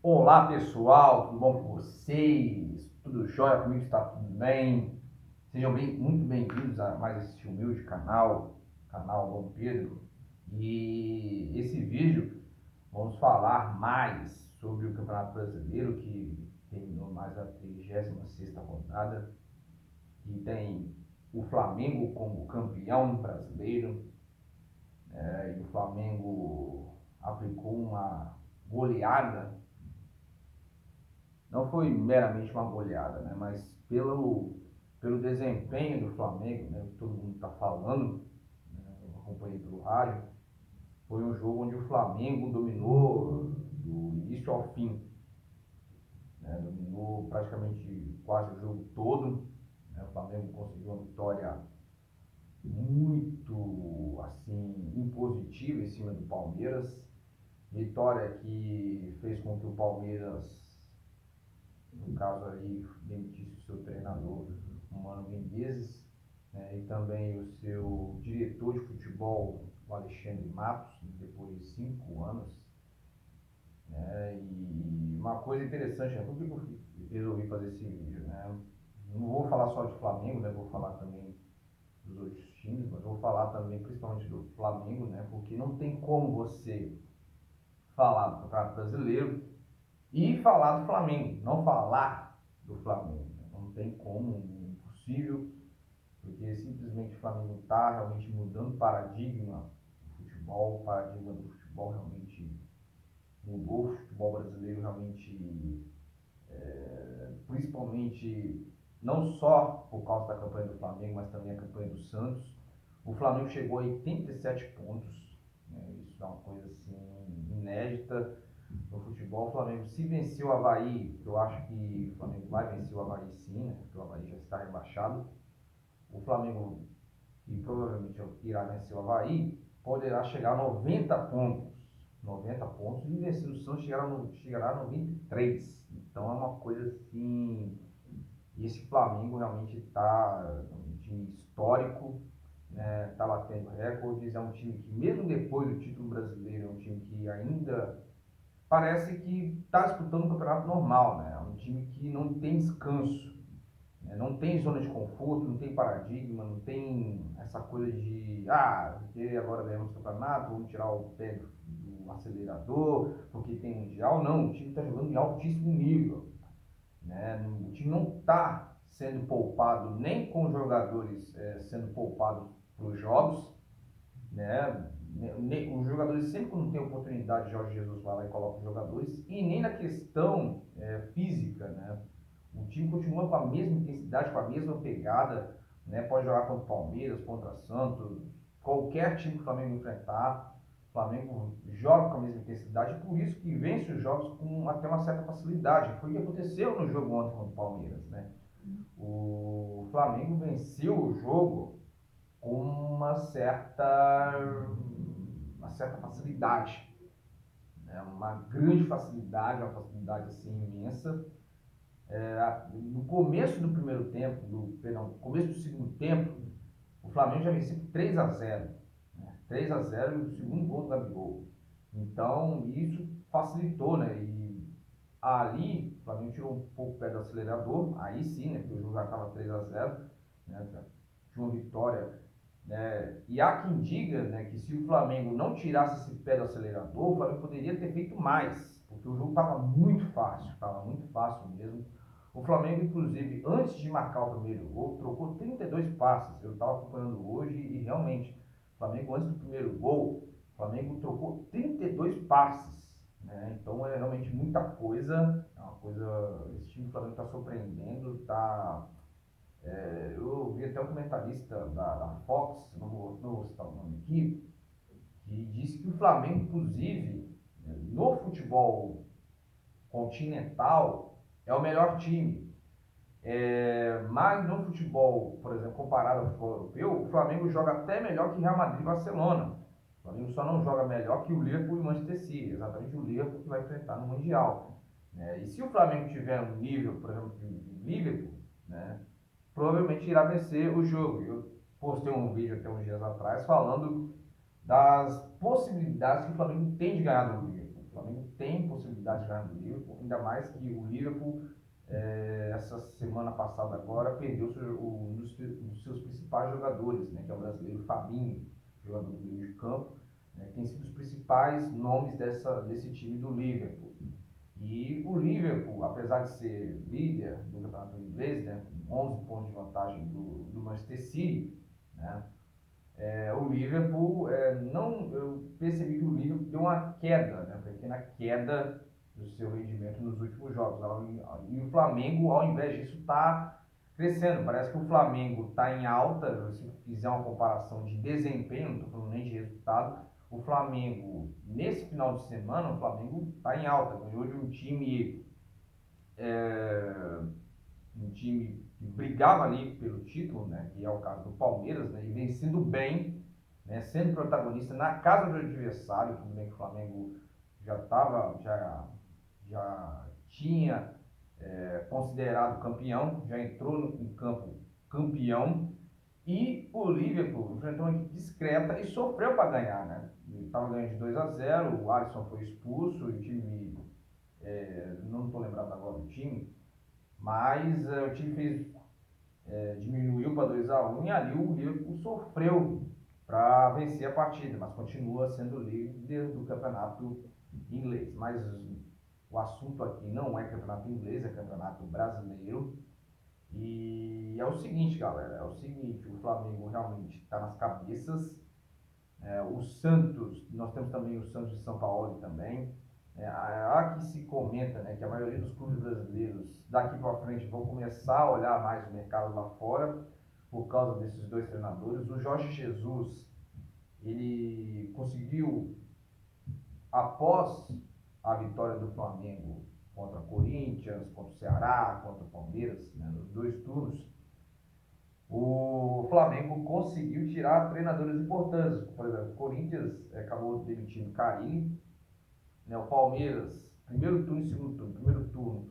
Olá pessoal, tudo bom com vocês? Tudo jóia? Comigo está tudo bem? Sejam muito bem-vindos a mais esse humilde canal Dom Pedro. E esse vídeo vamos falar mais sobre o Campeonato Brasileiro, que terminou mais a 36ª rodada, e tem o Flamengo como campeão brasileiro, e o Flamengo aplicou uma goleada. Não foi meramente uma goleada, né? Mas pelo desempenho do Flamengo, né? Que todo mundo está falando, né? Eu acompanhei pelo rádio, foi um jogo onde o Flamengo dominou do início ao fim, né? Dominou praticamente quase o jogo todo, né? O Flamengo conseguiu uma vitória muito assim impositiva em cima do Palmeiras, vitória que fez com que o Palmeiras, no caso aí, demitisse o seu treinador, o Mano Menezes, né, e também o seu diretor de futebol, o Alexandre Matos, depois de 5 anos. Né, e uma coisa interessante, né, por que eu resolvi fazer esse vídeo? Né? Não vou falar só de Flamengo, né, vou falar também dos outros times, mas vou falar também principalmente do Flamengo, né, porque não tem como você falar do Campeonato Brasileiro e falar do Flamengo, não falar do Flamengo. Não tem como, é impossível, porque simplesmente o Flamengo está realmente mudando o paradigma do futebol, o paradigma do futebol realmente mudou, o futebol brasileiro realmente, principalmente, não só por causa da campanha do Flamengo, mas também a campanha do Santos. O Flamengo chegou a 87 pontos, né? Isso é uma coisa assim inédita no futebol. O Flamengo, se venceu o Avaí, eu acho que o Flamengo vai vencer o Avaí sim, né? Porque o Avaí já está rebaixado. O Flamengo, que provavelmente irá vencer o Avaí, poderá chegar a 90 pontos. 90 pontos e vencer o Santos chegará a 93. Então é uma coisa assim. E esse Flamengo realmente está um time histórico, né? Está batendo recordes. É um time que, mesmo depois do título brasileiro, é um time que ainda parece que está disputando um campeonato normal, né? É um time que não tem descanso, né? Não tem zona de conforto, não tem paradigma, não tem essa coisa de porque agora ganhamos o campeonato, vamos tirar o pé do acelerador, porque tem mundial. Não, o time está jogando em altíssimo nível, né? O time não está sendo poupado, nem com os jogadores sendo poupados para os jogos, né? Os jogadores sempre quando tem oportunidade, Jorge Jesus vai lá e coloca os jogadores, e nem na questão física, né? O time continua com a mesma intensidade, com a mesma pegada, né? Pode jogar contra o Palmeiras, contra o Santos, qualquer time que o Flamengo enfrentar, o Flamengo joga com a mesma intensidade, por isso que vence os jogos com até uma certa facilidade. Foi o que aconteceu no jogo ontem contra o Palmeiras, né? O Flamengo venceu o jogo com uma certa facilidade, né? Uma grande facilidade, uma facilidade assim imensa. No começo do primeiro tempo, no começo do segundo tempo, o Flamengo já venceu 3-0, né? 3-0 e o segundo gol do Gabigol. Então isso facilitou, né? E ali o Flamengo tirou um pouco o pé do acelerador, aí sim, né? Porque o jogo já estava 3-0, né? De uma vitória, né? E há quem diga, né, que se o Flamengo não tirasse esse pé do acelerador, o Flamengo poderia ter feito mais, porque o jogo estava muito fácil mesmo. O Flamengo, inclusive, antes de marcar o primeiro gol, trocou 32 passes. Eu estava acompanhando hoje e realmente, o Flamengo, antes do primeiro gol, o Flamengo trocou 32 passes, né? Então é realmente muita coisa, é uma coisa, esse time do Flamengo está surpreendendo, está eu vi até um comentarista da Fox, não vou citar o nome aqui, que disse que o Flamengo, inclusive, no futebol continental, é o melhor time. Mas no futebol, por exemplo, comparado ao futebol europeu, o Flamengo joga até melhor que Real Madrid e Barcelona. O Flamengo só não joga melhor que o Liverpool e o Manchester City, exatamente o Liverpool que vai enfrentar no Mundial. E se o Flamengo tiver um nível, por exemplo, de Liverpool, né, provavelmente irá vencer o jogo. Eu postei um vídeo até uns dias atrás falando das possibilidades que o Flamengo tem de ganhar do Liverpool. O Flamengo tem possibilidade possibilidade de ganhar do Liverpool, ainda mais que o Liverpool, essa semana passada agora, perdeu um dos seus principais jogadores, né, que é o brasileiro Fabinho, jogador do meio de campo, né, que tem sido os principais nomes desse time do Liverpool. E o Liverpool, apesar de ser líder do campeonato inglês, né, com 11 pontos de vantagem do Manchester City, né, o Liverpool, eu percebi que o Liverpool deu uma queda, né, uma pequena queda do seu rendimento nos últimos jogos. E o Flamengo, ao invés disso, está crescendo. Parece que o Flamengo está em alta, se fizer uma comparação de desempenho, não estou falando nem de resultado, o Flamengo, nesse final de semana, o Flamengo está em alta. Ganhou de um time que brigava ali pelo título, né, que é o caso do Palmeiras, né, e vencendo bem, né, sendo protagonista na casa do adversário. Tudo bem que o Flamengo já tinha considerado campeão, já entrou em campo campeão, e o Liverpool enfrentou uma equipe discreta e sofreu para ganhar, né? Estava ganhando de 2-0, o Alisson foi expulso, o time, não estou lembrado agora do time, mas o time diminuiu para 2-1 e ali o Liverpool sofreu para vencer a partida, mas continua sendo líder do campeonato inglês. Mas o assunto aqui não é campeonato inglês, é campeonato brasileiro. E é o seguinte, galera, o Flamengo realmente está nas cabeças. O Santos, nós temos também o Santos de São Paulo também. Há que se comenta, né, que a maioria dos clubes brasileiros daqui para frente vão começar a olhar mais o mercado lá fora por causa desses dois treinadores. O Jorge Jesus, ele conseguiu, após a vitória do Flamengo contra o Corinthians, contra o Ceará, contra o Palmeiras, né, nos dois turnos, o Flamengo conseguiu tirar treinadores importantes. Por exemplo, o Corinthians acabou demitindo Carille, né, o Palmeiras, primeiro turno e segundo turno. Primeiro turno,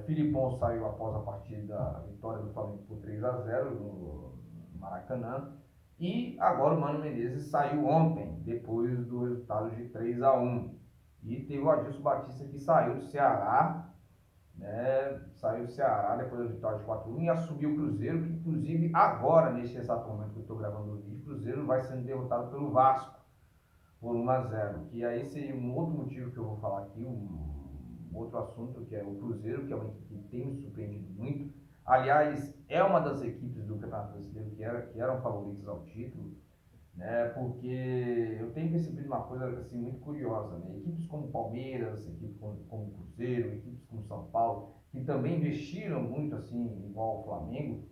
Filipão saiu após a partida, a vitória do Flamengo por 3-0 no Maracanã. E agora o Mano Menezes saiu ontem, depois do resultado de 3-1. E teve o Adilson Batista que saiu do Ceará, né? Saiu do Ceará depois da vitória de 4-1 e assumiu o Cruzeiro, que inclusive agora, nesse exato momento que eu estou gravando o vídeo, o Cruzeiro vai sendo derrotado pelo Vasco por 1-0. Que aí seria um outro motivo que eu vou falar aqui, um outro assunto, que é o Cruzeiro, que é uma equipe que tem me surpreendido muito. Aliás, é uma das equipes do Campeonato Brasileiro que eram favoritas ao título, né? Porque eu tenho percebido uma coisa assim muito curiosa, né? Equipes como Palmeiras, equipes como Cruzeiro, equipes como São Paulo, que também investiram muito assim, igual o Flamengo,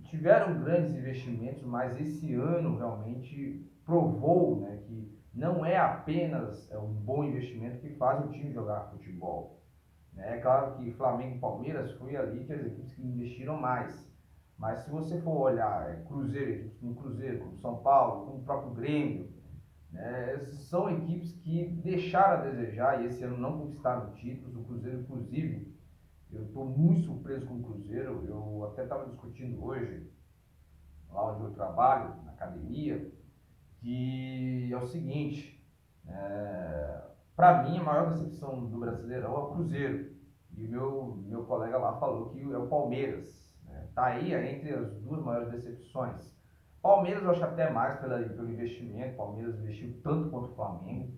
tiveram grandes investimentos, mas esse ano realmente provou, né, que não é apenas um bom investimento que faz o time jogar futebol. É claro que Flamengo e Palmeiras foi ali que as equipes que investiram mais. Mas se você for olhar Cruzeiro, equipes como Cruzeiro, como São Paulo, como o próprio Grêmio, né, são equipes que deixaram a desejar e esse ano não conquistaram títulos. O Cruzeiro, inclusive, eu estou muito surpreso com o Cruzeiro. Eu até estava discutindo hoje, lá onde eu trabalho, na academia, que é o seguinte, para mim a maior decepção do Brasileirão é o Cruzeiro. E o meu colega lá falou que é o Palmeiras. Está aí entre as duas maiores decepções. Palmeiras eu acho até mais pelo investimento. Palmeiras investiu tanto quanto o Flamengo,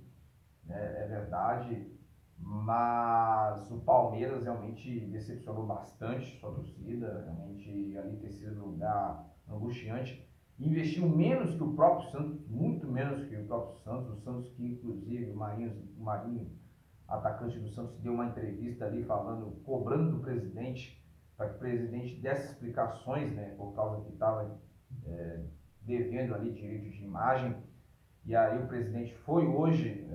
né, é verdade. Mas o Palmeiras realmente decepcionou bastante sua torcida. Realmente ali terceiro lugar angustiante. Investiu menos que o próprio Santos, muito menos que o próprio Santos. O Santos que inclusive o Marinho, atacante do Santos, deu uma entrevista ali falando, cobrando do presidente, para que o presidente desse explicações, né, por causa que estava devendo ali direito de imagem. E aí o presidente foi hoje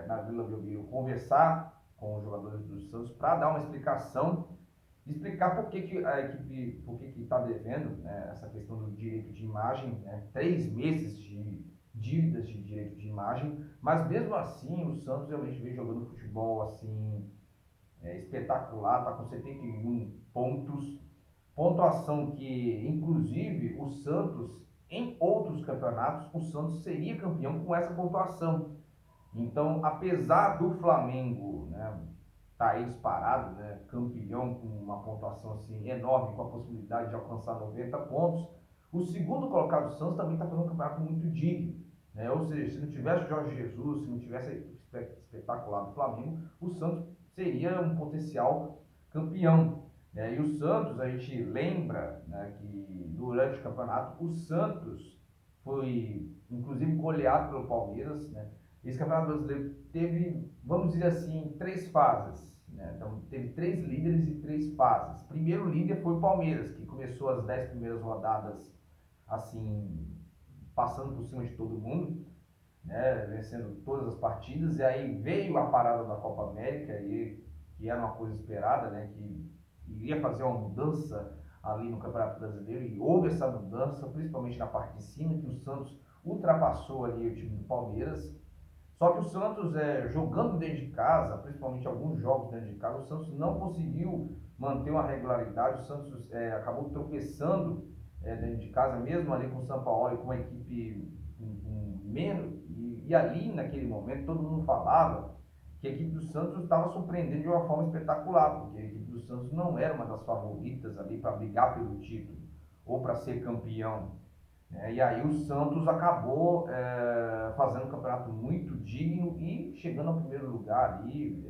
na Vila Belmiro conversar com os jogadores do Santos para dar uma explicação, explicar por que a equipe, por que está devendo, né, essa questão do direito de imagem, né, 3 meses de dívidas de direito de imagem, mas mesmo assim o Santos realmente vem jogando futebol assim, espetacular, está com 71 pontos, pontuação que inclusive o Santos, em outros campeonatos, o Santos seria campeão com essa pontuação. Então, apesar do Flamengo, né, tá aí disparado, né, campeão com uma pontuação assim enorme, com a possibilidade de alcançar 90 pontos, o segundo colocado, o Santos, também está fazendo um campeonato muito digno. Né? Ou seja, se não tivesse o Jorge Jesus, se não tivesse a equipe espetacular do Flamengo, o Santos seria um potencial campeão. Né? E o Santos, a gente lembra, né, que durante o campeonato, o Santos foi inclusive goleado pelo Palmeiras. Né? Esse campeonato brasileiro teve, vamos dizer assim, três fases. Né? Então, teve três líderes e três fases. Primeiro líder foi o Palmeiras, que começou as 10 primeiras rodadas assim, passando por cima de todo mundo, né? Vencendo todas as partidas. E aí veio a parada da Copa América, que era uma coisa esperada, né? Que iria fazer uma mudança ali no Campeonato Brasileiro, e houve essa mudança, principalmente na parte de cima, que o Santos ultrapassou ali o time do Palmeiras. Só que o Santos, jogando dentro de casa, principalmente alguns jogos dentro de casa, o Santos não conseguiu manter uma regularidade. O Santos acabou tropeçando dentro de casa, mesmo ali com o São Paulo, com uma equipe com menos. E ali, naquele momento, todo mundo falava que a equipe do Santos estava surpreendendo de uma forma espetacular, porque a equipe do Santos não era uma das favoritas ali para brigar pelo título ou para ser campeão. E aí o Santos acabou fazendo um campeonato muito digno e chegando ao primeiro lugar ali,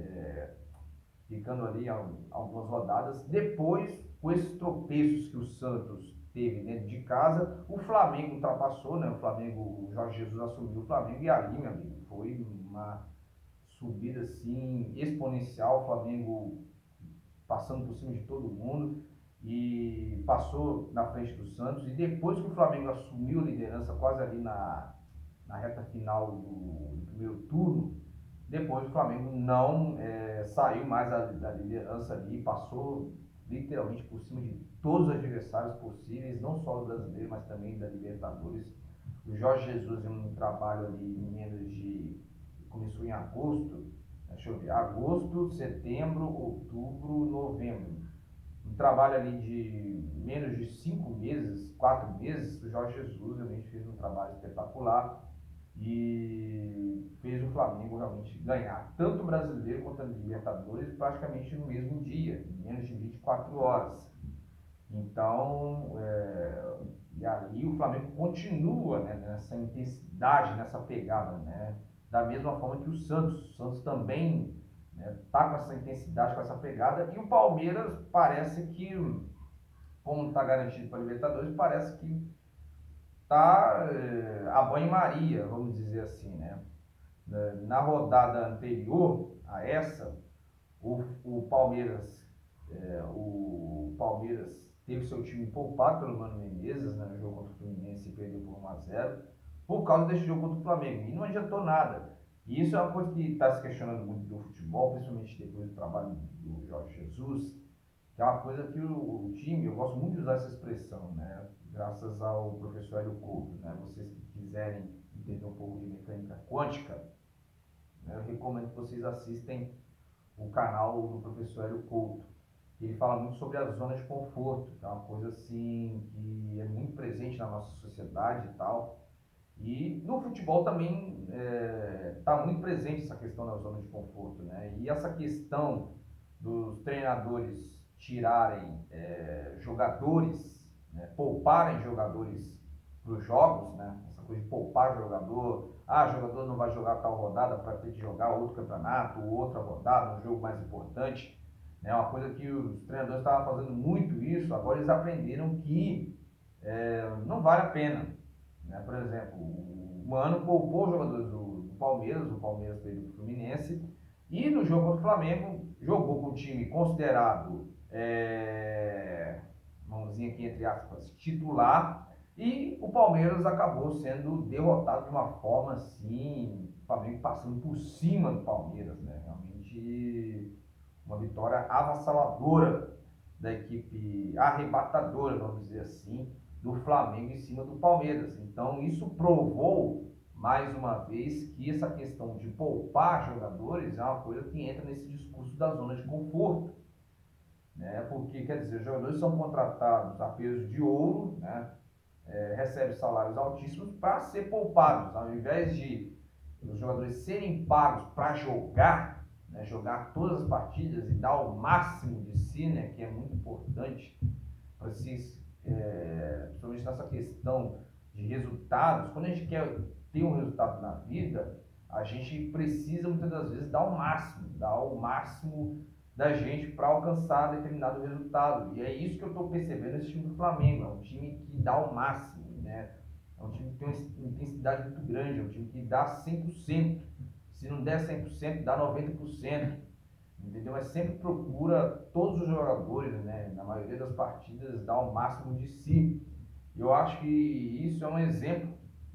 ficando ali algumas rodadas. Depois, com esses tropeços que o Santos teve dentro de casa, o Flamengo ultrapassou, né? O Flamengo, o Jorge Jesus assumiu o Flamengo, e ali, meu amigo, foi uma subida assim exponencial. O Flamengo passando por cima de todo mundo e passou na frente do Santos. E depois que o Flamengo assumiu a liderança, quase ali na reta final do primeiro turno, depois o Flamengo não saiu mais da liderança ali, passou literalmente por cima de todos os adversários possíveis, não só do brasileiro, mas também da Libertadores. O Jorge Jesus, em um trabalho ali em menos de. Começou em agosto, deixa eu ver, agosto, setembro, outubro, novembro. Um trabalho ali de menos de 5 meses, 4 meses, o Jorge Jesus realmente fez um trabalho espetacular e fez o Flamengo realmente ganhar tanto o brasileiro quanto a Libertadores praticamente no mesmo dia, em menos de 24 horas. Então, e aí o Flamengo continua, né, nessa intensidade, nessa pegada, né? Da mesma forma que o Santos. O Santos também está com essa intensidade, com essa pegada. E o Palmeiras parece que, como está garantido para a Libertadores, parece que está a banho-maria, vamos dizer assim, né? Na rodada anterior a essa, o Palmeiras, o Palmeiras teve seu time poupado pelo Mano Menezes, né, no jogo contra o Fluminense, e perdeu por 1-0 por causa desse jogo contra o Flamengo. E não adiantou nada. E isso é uma coisa que está se questionando muito do futebol, principalmente depois do trabalho do Jorge Jesus, que é uma coisa que o time, eu gosto muito de usar essa expressão, né? Graças ao professor Hélio Couto, né? Vocês que quiserem entender um pouco de mecânica quântica, né, eu recomendo que vocês assistem o canal do professor Hélio Couto. Ele fala muito sobre a zona de conforto, que é uma coisa assim que é muito presente na nossa sociedade e tal. E no futebol também está muito presente essa questão da zona de conforto, né? E essa questão dos treinadores tirarem jogadores, né? Pouparem jogadores para os jogos, né? Essa coisa de poupar jogador, jogador não vai jogar tal rodada para ter que jogar outro campeonato, outra rodada, um jogo mais importante. É uma coisa que os treinadores estavam fazendo muito isso, agora eles aprenderam que não vale a pena. Né? Por exemplo, o Mano poupou os jogadores do Palmeiras, o Palmeiras perdeu para o Fluminense, e no jogo contra o Flamengo jogou com um time considerado, mãozinha aqui entre aspas, titular, e o Palmeiras acabou sendo derrotado de uma forma assim, o Flamengo passando por cima do Palmeiras, né? Realmente uma vitória avassaladora da equipe, arrebatadora, vamos dizer assim, do Flamengo em cima do Palmeiras. Então isso provou mais uma vez que essa questão de poupar jogadores é uma coisa que entra nesse discurso da zona de conforto, né? Porque, quer dizer, os jogadores são contratados a peso de ouro, né? Recebem salários altíssimos para ser poupados, ao invés de os jogadores serem pagos para jogar, né, jogar todas as partidas e dar o máximo de si, né, que é muito importante para esses, principalmente nessa questão de resultados. Quando a gente quer ter um resultado na vida, a gente precisa muitas das vezes dar o máximo da gente para alcançar determinado resultado. E é isso que eu estou percebendo nesse time do Flamengo. É um time que dá o máximo, né? É um time que tem uma intensidade muito grande, é um time que dá 100%. Se não der 100%, dá 90%. Entendeu? Mas sempre procura todos os jogadores, né, na maioria das partidas, dar o máximo de si. Eu acho que isso é um exemplo,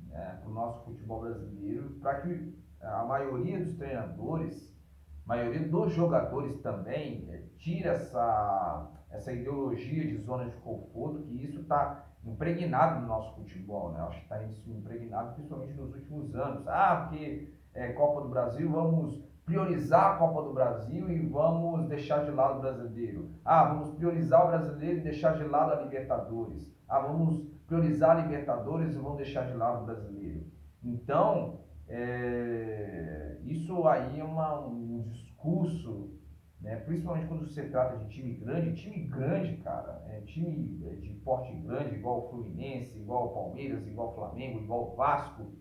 né, para o nosso futebol brasileiro, para que a maioria dos treinadores, a maioria dos jogadores também, tire essa ideologia de zona de conforto, que isso está impregnado no nosso futebol, né? Acho que está impregnado principalmente nos últimos anos. Ah, porque é Copa do Brasil, vamos priorizar a Copa do Brasil e vamos deixar de lado o brasileiro. Ah, vamos priorizar o brasileiro e deixar de lado a Libertadores. Ah, vamos priorizar a Libertadores e vamos deixar de lado o brasileiro. Então, isso aí é um discurso, né, principalmente quando se trata de time grande, cara, time de porte grande, igual o Fluminense, igual o Palmeiras, igual o Flamengo, igual o Vasco.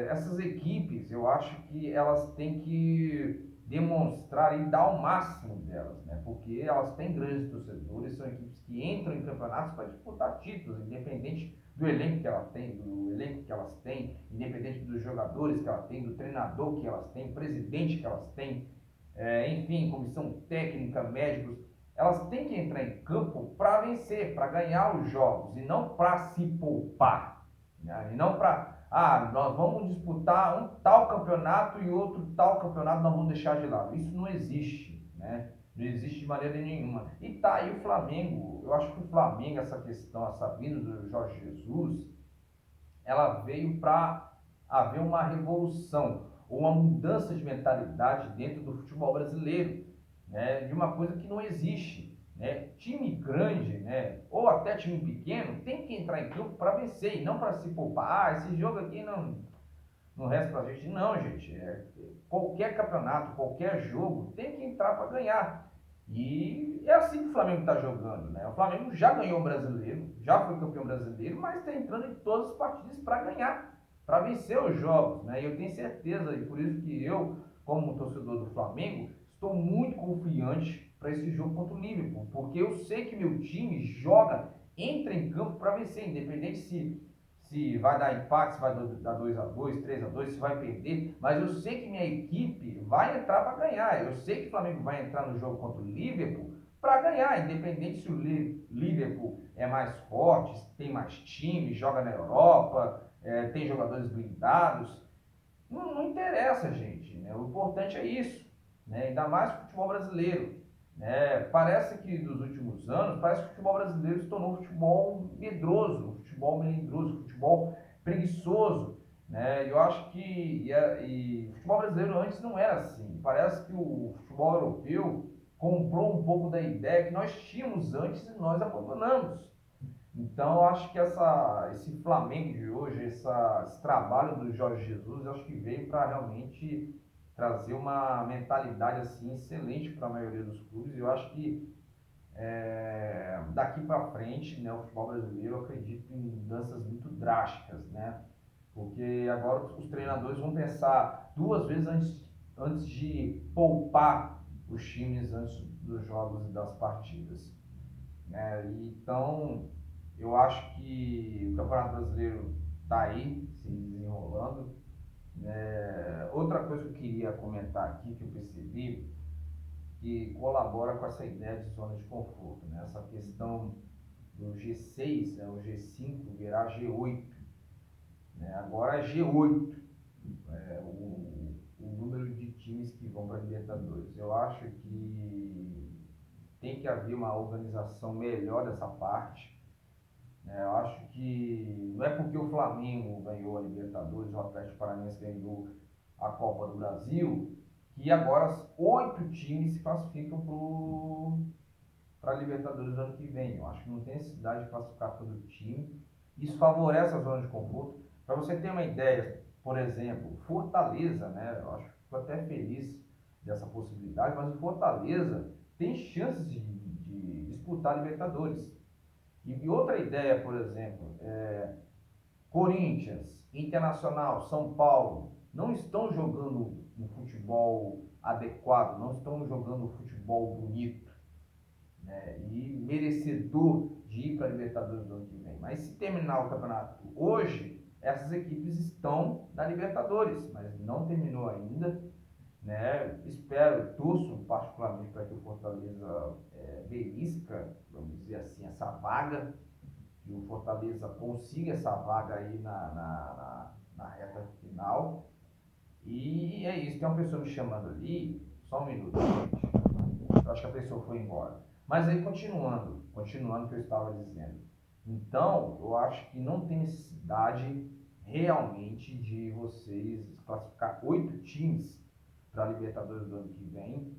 Essas equipes, eu acho que elas têm que demonstrar e dar o máximo delas, né? Porque elas têm grandes torcedores, são equipes que entram em campeonatos para disputar títulos, independente do elenco que elas têm, independente dos jogadores que elas têm, do treinador que elas têm, presidente que elas têm, enfim, comissão técnica, médicos. Elas têm que entrar em campo para vencer, para ganhar os jogos e não para se poupar, né? E não para nós vamos disputar um tal campeonato e outro tal campeonato nós vamos deixar de lado. Isso não existe, né? Não existe de maneira nenhuma. E tá aí o Flamengo. Eu acho que o Flamengo, essa questão, essa vinda do Jorge Jesus, ela veio para haver uma revolução ou uma mudança de mentalidade dentro do futebol brasileiro, né? De uma coisa que não existe. Né? Time grande, né? Ou até time pequeno, tem que entrar em campo para vencer e não para se poupar. Esse jogo aqui não resta pra gente. Não, gente. Qualquer campeonato, qualquer jogo, tem que entrar para ganhar. E é assim que o Flamengo está jogando, né? O Flamengo já ganhou o brasileiro, já foi campeão brasileiro, mas está entrando em todas as partidas para ganhar, para vencer os jogos, né? E eu tenho certeza, e por isso que eu, como torcedor do Flamengo, estou muito confiante para esse jogo contra o Liverpool, porque eu sei que meu time joga, entra em campo para vencer, independente se vai dar empate, se vai dar 2-2, 3-2, se vai perder, mas eu sei que minha equipe vai entrar para ganhar. Eu sei que o Flamengo vai entrar no jogo contra o Liverpool para ganhar, independente se o Liverpool é mais forte, tem mais time, joga na Europa, tem jogadores blindados. Não interessa, gente, né? O importante é isso, né? Ainda mais o futebol brasileiro. Parece que nos últimos anos, parece que o futebol brasileiro se tornou um futebol medroso, um futebol melindroso, um futebol preguiçoso. Né? Eu acho que o futebol brasileiro antes não era assim. Parece que o futebol europeu comprou um pouco da ideia que nós tínhamos antes e nós abandonamos. Então, eu acho que esse Flamengo de hoje, esse trabalho do Jorge Jesus, eu acho que veio para realmente trazer uma mentalidade assim excelente para a maioria dos clubes. Eu acho que daqui para frente, né, o futebol brasileiro, eu acredito em mudanças muito drásticas, né? Porque agora os treinadores vão pensar duas vezes antes de poupar os times antes dos jogos e das partidas. Então, eu acho que o Campeonato Brasileiro está aí, se desenrolando. Outra coisa que eu queria comentar aqui, que eu percebi, que colabora com essa ideia de zona de conforto, né? Essa questão do G6, né? O G5 virar G8, né? Agora é G8, o número de times que vão para a Libertadores. Eu acho que tem que haver uma organização melhor dessa parte. Eu acho que não é porque o Flamengo ganhou a Libertadores, o Atlético Paranaense ganhou a Copa do Brasil, que agora 8 times se classificam para a Libertadores do ano que vem. Eu acho que não tem necessidade de classificar todo o time. Isso favorece a zona de conforto. Para você ter uma ideia, por exemplo, Fortaleza, né? Eu acho que fico até feliz dessa possibilidade, mas o Fortaleza tem chances de disputar a Libertadores. E outra ideia, por exemplo, Corinthians, Internacional, São Paulo, não estão jogando um futebol adequado, não estão jogando um futebol bonito, né, e merecedor de ir para a Libertadores do ano que vem. Mas se terminar o campeonato hoje, essas equipes estão na Libertadores, mas não terminou ainda, né? Espero, torço particularmente para que o Fortaleza belisca, vamos dizer assim, essa vaga, que o Fortaleza consiga essa vaga aí na reta final. E é isso, tem uma pessoa me chamando ali, só um minuto, gente. Eu acho que a pessoa foi embora. Mas aí, continuando o que eu estava dizendo. Então, eu acho que não tem necessidade realmente de vocês classificar 8 times para a Libertadores do ano que vem.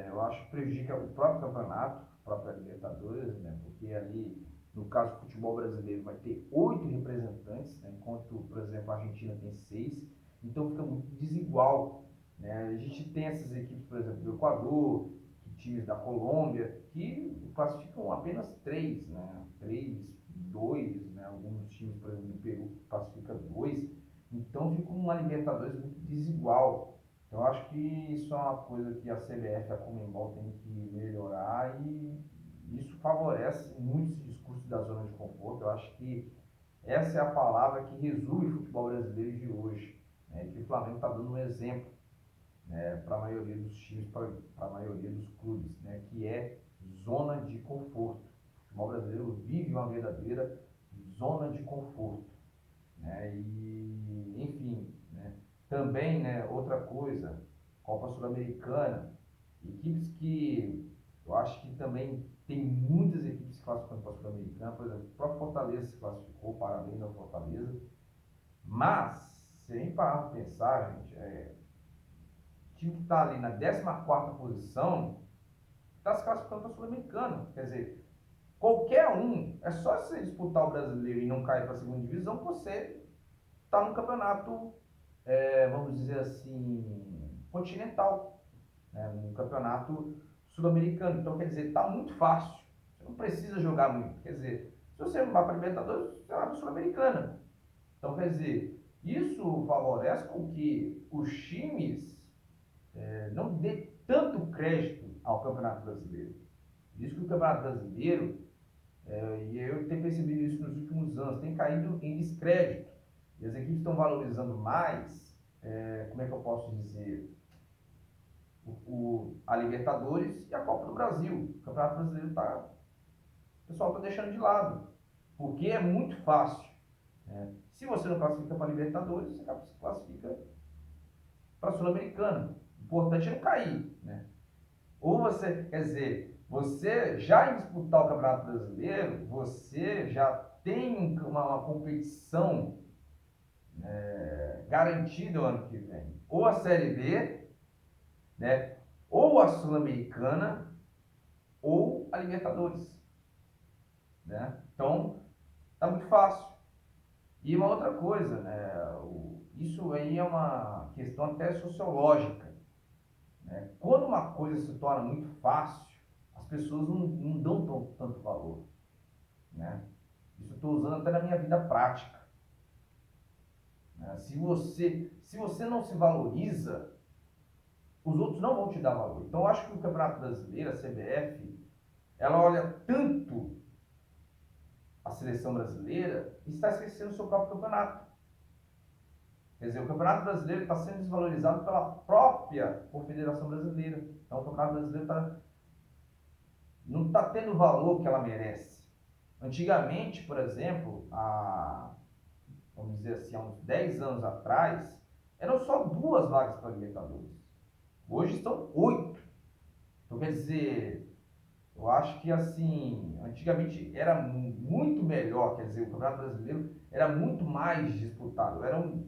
Eu acho que prejudica o próprio campeonato, a própria Libertadores, né? Porque ali, no caso do futebol brasileiro, vai ter 8 representantes, né? Enquanto, por exemplo, a Argentina tem 6. Então fica muito desigual, né? A gente tem essas equipes, por exemplo, do Equador, times da Colômbia, que classificam apenas 3, né? 3, 2, né? Alguns times, por exemplo, do Peru classificam 2. Então fica uma Libertadores muito desigual. Então eu acho que isso é uma coisa que a CBF e a Conmebol tem que melhorar, e isso favorece muito esse discurso da zona de conforto. Eu acho que essa é a palavra que resume o futebol brasileiro de hoje, né? Que o Flamengo está dando um exemplo, né, para a maioria dos times, para a maioria dos clubes, né, que é zona de conforto. O futebol brasileiro vive uma verdadeira zona de conforto, né? E, enfim, né, também, né, outra coisa, Copa Sul-Americana, equipes que eu acho que também tem muitas equipes que classificam para a Sul-Americana, por exemplo, o próprio Fortaleza se classificou, parabéns ao Fortaleza, mas, se a gente parar para pensar, gente, o time que está ali na 14ª posição está se classificando para a Sul-Americana. Quer dizer, qualquer um, é só você disputar o brasileiro e não cair para a segunda divisão, que você está no campeonato, vamos dizer assim, continental, né? No campeonato sul-americano. Então, quer dizer, está muito fácil. Você não precisa jogar muito. Quer dizer, se você não vai para a Libertadores, você vai para a Sul-Americana. Então, quer dizer, isso favorece com que os times não dê tanto crédito ao Campeonato Brasileiro. Diz que o Campeonato Brasileiro, e eu tenho percebido isso nos últimos anos, tem caído em descrédito. E as equipes estão valorizando mais, como é que eu posso dizer, a Libertadores e a Copa do Brasil. O Campeonato Brasileiro o pessoal está deixando de lado, porque é muito fácil, né? Se você não classifica para a Libertadores, você classifica para a Sul-Americana. O importante é não cair, né? Ou você, quer dizer, você já em disputar o Campeonato Brasileiro, você já tem uma competição garantida o ano que vem. Ou a Série B, né? Ou a Sul-Americana, ou a Libertadores, né? Então, tá muito fácil. E uma outra coisa, né? Isso aí é uma questão até sociológica, né? Quando uma coisa se torna muito fácil, as pessoas não dão tanto valor, né? Isso eu estou usando até na minha vida prática, né? Se você não se valoriza, os outros não vão te dar valor. Então eu acho que o Campeonato Brasileiro, a CBF, ela olha tanto a seleção brasileira e está esquecendo o seu próprio campeonato. Quer dizer, o Campeonato Brasileiro está sendo desvalorizado pela própria Confederação Brasileira. Então o Campeonato Brasileiro não está tendo o valor que ela merece. Antigamente, por exemplo, vamos dizer assim, há uns 10 anos atrás, eram só 2 vagas para a Libertadores. Hoje são 8. Então, quer dizer, eu acho que assim, antigamente era muito melhor, quer dizer, o Campeonato Brasileiro era muito mais disputado. Eram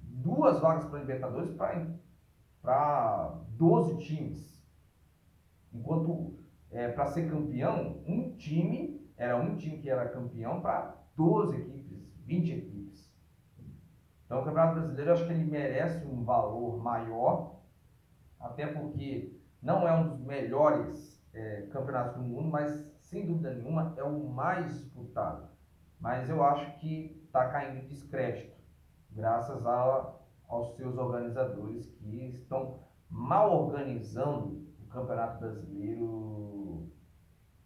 2 vagas para a Libertadores para 12 times. Enquanto para ser campeão, era um time que era campeão para 12 equipes, 20 equipes. Então o Campeonato Brasileiro eu acho que ele merece um valor maior, até porque não é um dos melhores campeonatos do mundo, mas sem dúvida nenhuma é o mais disputado. Mas eu acho que está caindo em descrédito, graças aos seus organizadores que estão mal organizando o Campeonato Brasileiro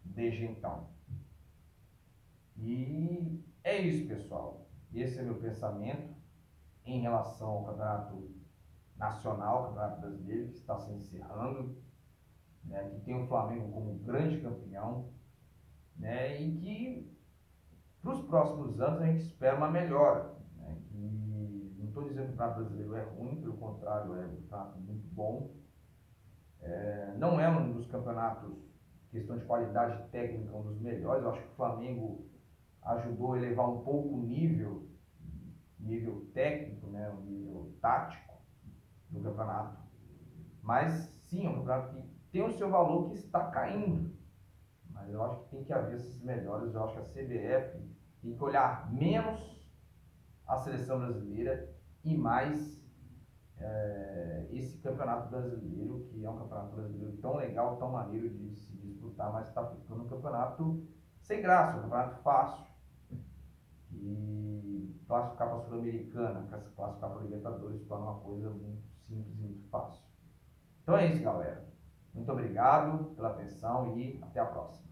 desde então. E é isso, pessoal. Esse é meu pensamento em relação ao Campeonato Nacional, Campeonato Brasileiro, que está se encerrando, né, que tem o Flamengo como grande campeão, né, e que para os próximos anos a gente espera uma melhora. Né, que não estou dizendo que o Campeonato Brasileiro é ruim, pelo contrário, é um campeonato muito bom. Não é um dos campeonatos, questão de qualidade técnica, um dos melhores. Eu acho que o Flamengo ajudou a elevar um pouco o nível técnico, né, o nível tático do campeonato. Mas sim, é um campeonato que tem o seu valor que está caindo. Mas eu acho que tem que haver esses melhores. Eu acho que a CBF tem que olhar menos a seleção brasileira e mais esse campeonato brasileiro, que é um campeonato brasileiro tão legal, tão maneiro de se disputar, mas está ficando um campeonato sem graça, um campeonato fácil. E classificar para a Sul-Americana, classificar para a Libertadores, torna uma coisa muito simples e muito fácil. Então é isso, galera. Muito obrigado pela atenção e até a próxima.